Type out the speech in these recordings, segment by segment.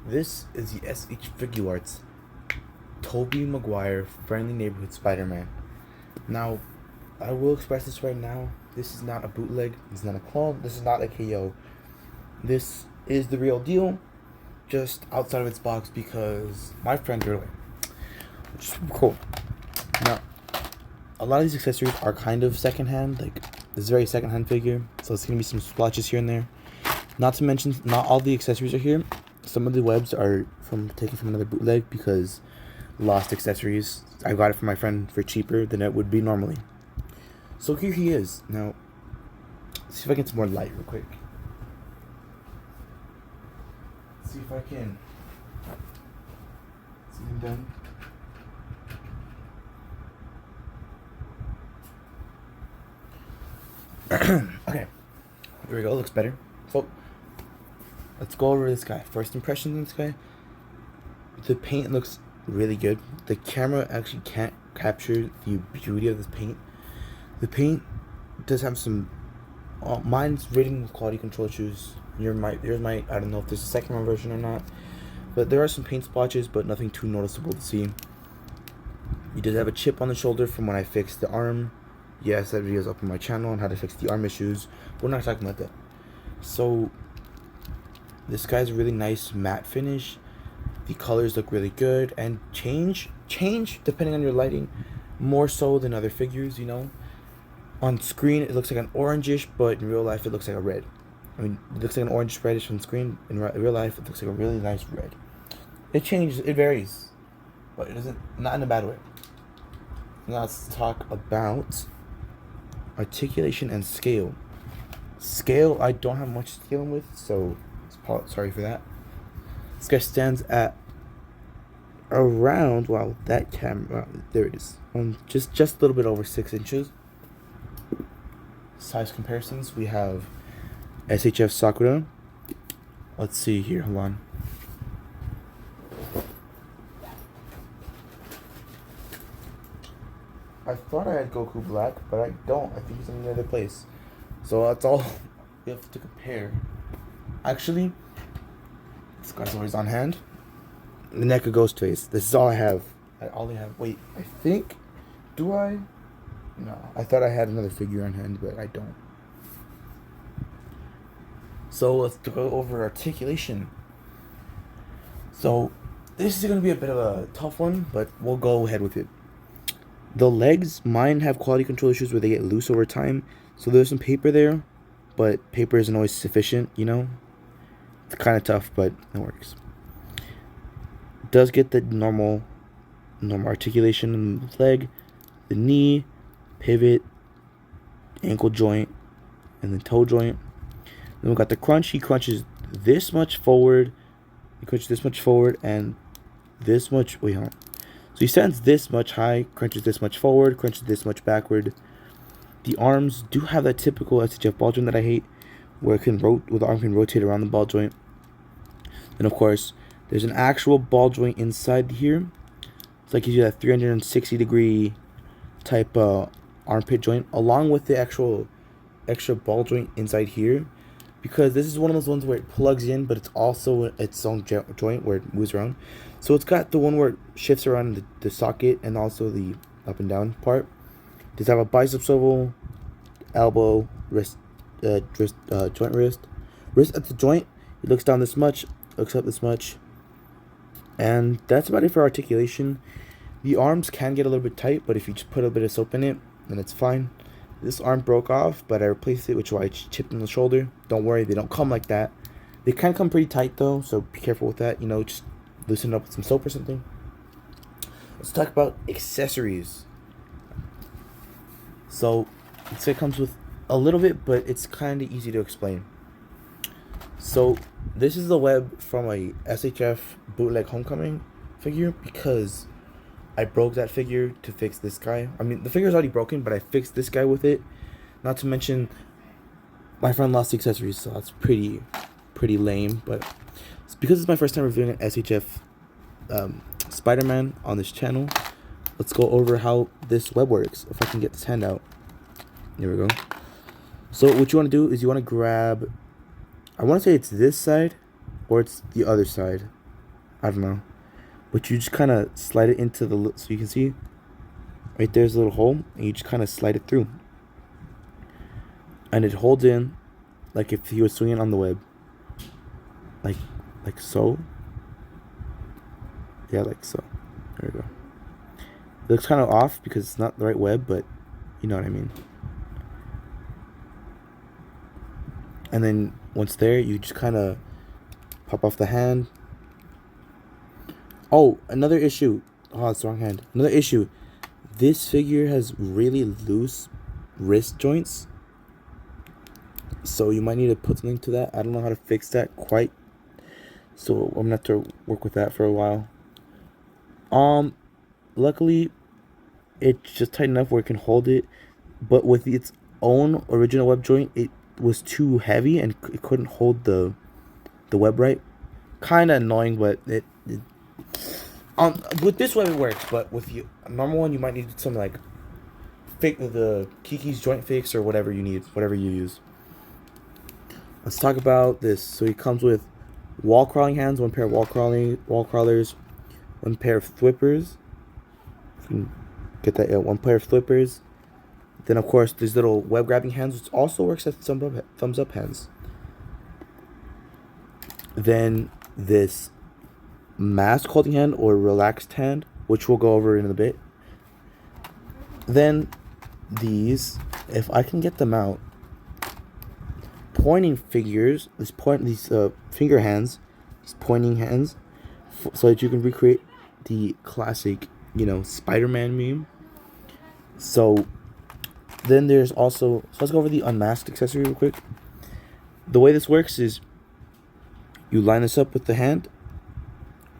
This is the SH Figuarts Tobey Maguire Friendly Neighborhood Spider-Man. Now, I will express this right now. This is not a bootleg. This is not a clone. This is not a KO. This is the real deal, just outside of its box because my friend drew it. Which is super cool. Now, a lot of these accessories are kind of secondhand. Like, this is a very secondhand figure, so it's gonna be some splotches here and there. Not to mention, not all the accessories are here. Some of the webs are taken from another bootleg because lost accessories. I got it from my friend for cheaper than it would be normally. So here he is. Now, let's see if I can get some more light real quick. Let's see if I can see him done. Okay, there we go. Looks better. So let's go over this guy. First impressions on this guy. The paint looks really good. The camera actually can't capture the beauty of this paint. The paint does have some. Mine's rated with quality control issues. Yours might. I don't know if there's a second version or not. But there are some paint splotches, but nothing too noticeable to see. He does have a chip on the shoulder from when I fixed the arm. Yes, that video is up on my channel on how to fix the arm issues. We're not talking about that. So this guy's a really nice matte finish. The colors look really good and change depending on your lighting, more so than other figures, you know. On screen it looks like an orangish, but in real life it looks like a red. I mean, it looks like an orange reddish on screen. In real life it looks like a really nice red. It changes, it varies, but it doesn't, not in a bad way. Now let's talk about articulation and scale. Scale, I don't have much dealing with, so sorry for that. This guy stands at around, wow, that camera, there it is, just a little bit over 6 inches. Size comparisons, we have SHF Sakura. Let's see here, hold on. I thought I had Goku Black, but I don't. I think he's in another place. So that's all we have to compare. Actually, this guy's always on hand. The neck of Ghostface. This is all I have. Wait, I think. Do I? No. I thought I had another figure on hand, but I don't. So let's go over articulation. So this is going to be a bit of a tough one, but we'll go ahead with it. The legs, mine have quality control issues where they get loose over time. So there's some paper there, but paper isn't always sufficient, you know. It's kind of tough, but it works. It does get the normal articulation in the leg, the knee, pivot, ankle joint, and the toe joint. Then we got the crunch. He crunches this much forward. He crunches this much forward and this much. Wait, hold on. So he stands this much high, crunches this much forward, crunches this much backward. The arms do have that typical SHF ball joint that I hate, where the arm can rotate around the ball joint. Then of course, there's an actual ball joint inside here. It's like gives you that 360-degree type armpit joint, along with the actual extra ball joint inside here, because this is one of those ones where it plugs in, but it's also its own joint where it moves around. So it's got the one where it shifts around the socket and also the up and down part. Does have a bicep swivel, elbow, wrist, joint wrist at the joint. It looks down this much, looks up this much, and that's about it for articulation. The arms can get a little bit tight, but if you just put a bit of soap in it, then it's fine. This arm broke off, but I replaced it, which is why I chipped in the shoulder. Don't worry, they don't come like that. They can come pretty tight though, so be careful with that. You know, just loosen it up with some soap or something. Let's talk about accessories. So, it comes with a little bit, but it's kind of easy to explain. So, this is the web from a SHF bootleg Homecoming figure because I broke that figure to fix this guy. I mean, the figure's already broken, but I fixed this guy with it. Not to mention, my friend lost the accessories, so that's pretty lame. But it's because it's my first time reviewing an SHF Spider-Man on this channel. Let's go over how this web works. If I can get this hand out. There we go. So what you want to do is you want to grab, I want to say it's this side or it's the other side. I don't know. But you just kind of slide it into the, so you can see right there's a little hole, and you just kind of slide it through. And it holds in like if he was swinging on the web. Like so. Yeah, like so. There we go. It looks kind of off because it's not the right web, but you know what I mean. And then once there, you just kind of pop off the hand. Oh, another issue. Oh, it's the wrong hand. Another issue. This figure has really loose wrist joints. So you might need to put something to that. I don't know how to fix that quite. So I'm gonna have to work with that for a while. Luckily, it's just tight enough where it can hold it. But with its own original web joint, it was too heavy and it couldn't hold the web right. Kind of annoying, but it with this web it works. But with the normal one, you might need some like the Kiki's joint fix or whatever you need, whatever you use. Let's talk about this. So he comes with wall crawling hands, one pair of wall crawlers, one pair of thwippers. If you can get that, yeah, one pair of thwippers. Then of course these little web grabbing hands, which also works as thumbs up hands. Then this mask holding hand or relaxed hand, which we'll go over in a bit. Then these, if I can get them out, pointing figures, these finger hands, these pointing hands, so that you can recreate the classic, Spider-Man meme. So then there's also, so let's go over the unmasked accessory real quick. The way this works is you line this up with the hand,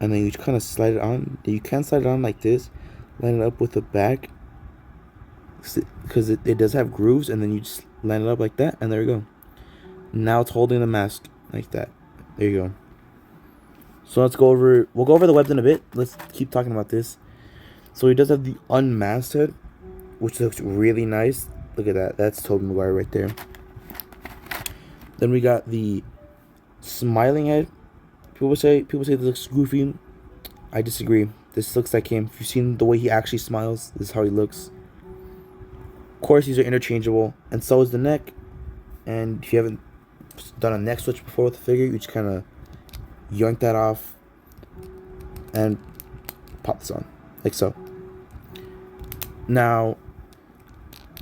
and then you kind of slide it on. You can slide it on like this, line it up with the back, because it does have grooves, and then you just line it up like that, and there you go. Now it's holding the mask like that. There you go. So we'll go over the webs in a bit. Let's keep talking about this. So he does have the unmasked head, which looks really nice. Look at that. That's Tobey Maguire right there. Then we got the smiling head. People say this looks goofy. I disagree. This looks like him. If you've seen the way he actually smiles, this is how he looks. Of course, these are interchangeable, and so is the neck. And if you haven't done a neck switch before with the figure, you just kind of yoink that off and pop this on, like so. Now,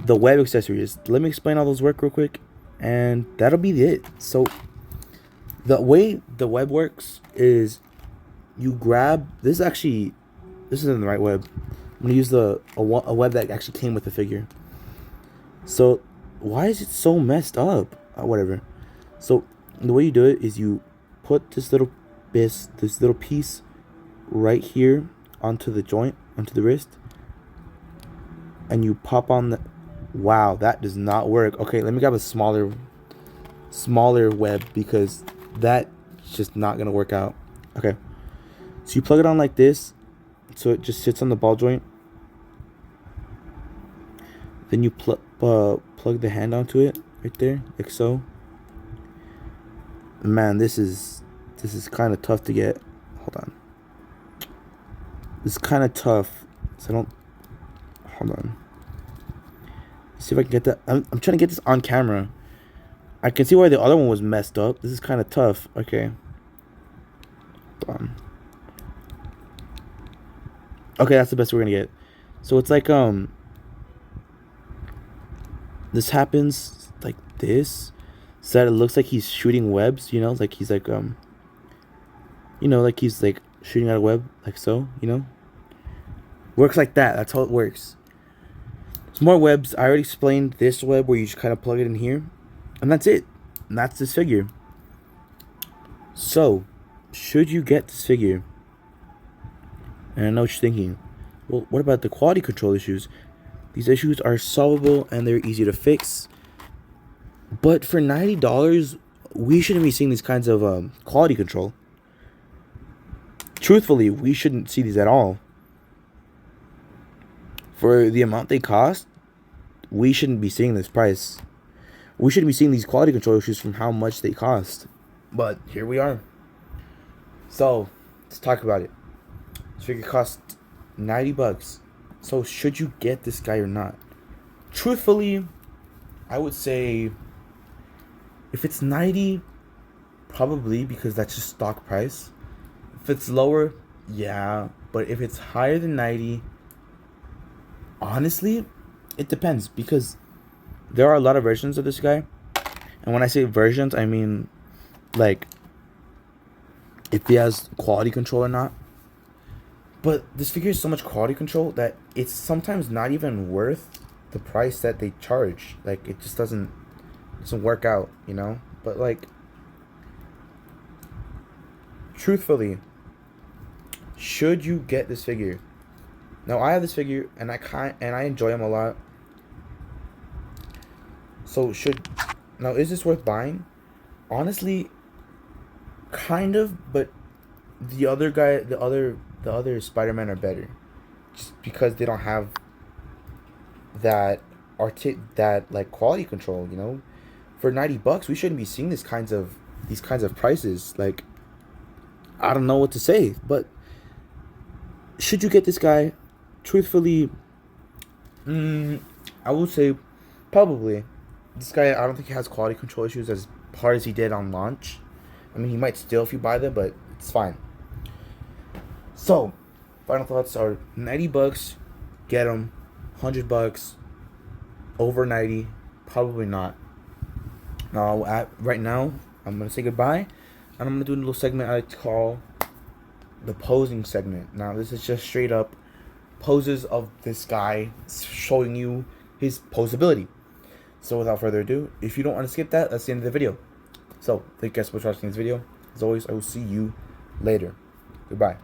the web accessories. Let me explain how those work real quick, and that'll be it. So, the way the web works is you grab, this isn't the right web. I'm going to use a web that actually came with the figure. So, why is it so messed up? Whatever. So, the way you do it is you put this little piece right here onto the joint, onto the wrist, and you pop on the, wow, that does not work. Okay, let me grab a smaller web, because that's just not going to work out. Okay. So you plug it on like this, so it just sits on the ball joint. Then you plug the hand onto it right there, like so. Man, this is kind of tough to get. Hold on. This is kind of tough. So I don't. Hold on. Let's see if I can get that. I'm trying to get this on camera. I can see why the other one was messed up. This is kind of tough. Okay. Hold on. Okay, that's the best we're gonna get. So it's like this happens like this, so that it looks like he's shooting webs, like he's like like he's like shooting at a web, like so, works like that. That's how it works. There's more webs. I already explained this web where you just kind of plug it in here, and that's it. And that's this figure. So, should you get this figure? And I know what you're thinking. Well, what about the quality control issues? These issues are solvable and they're easy to fix. But for $90, we shouldn't be seeing these kinds of quality control. Truthfully, we shouldn't see these at all. For the amount they cost, we shouldn't be seeing this price. We shouldn't be seeing these quality control issues from how much they cost. But here we are. So, let's talk about it. This figure costs $90. So should you get this guy or not? Truthfully, I would say if it's 90, probably, because that's just stock price. If it's lower, yeah. But if it's higher than 90, honestly, it depends, because there are a lot of versions of this guy. And when I say versions, I mean like if he has quality control or not. But this figure has so much quality control that it's sometimes not even worth the price that they charge. Like, it just doesn't work out, you know? But like, truthfully, should you get this figure? Now, I have this figure and I enjoy him a lot. So now, is this worth buying? Honestly, kind of, but the other guy, the other Spider-Man are better, just because they don't have that that quality control. You know, for $90, we shouldn't be seeing these kinds of prices. Like, I don't know what to say, but should you get this guy? Truthfully, I would say probably. This guy, I don't think he has quality control issues as hard as he did on launch. I mean, he might steal if you buy them, but it's fine. So, final thoughts are $90, get them. $100, over 90, probably not. Now, right now, I'm gonna say goodbye, and I'm gonna do a little segment I call the posing segment. Now, this is just straight up poses of this guy, showing you his posability. So, without further ado, if you don't want to skip that, that's the end of the video. So, thank you guys for watching this video. As always, I will see you later. Goodbye.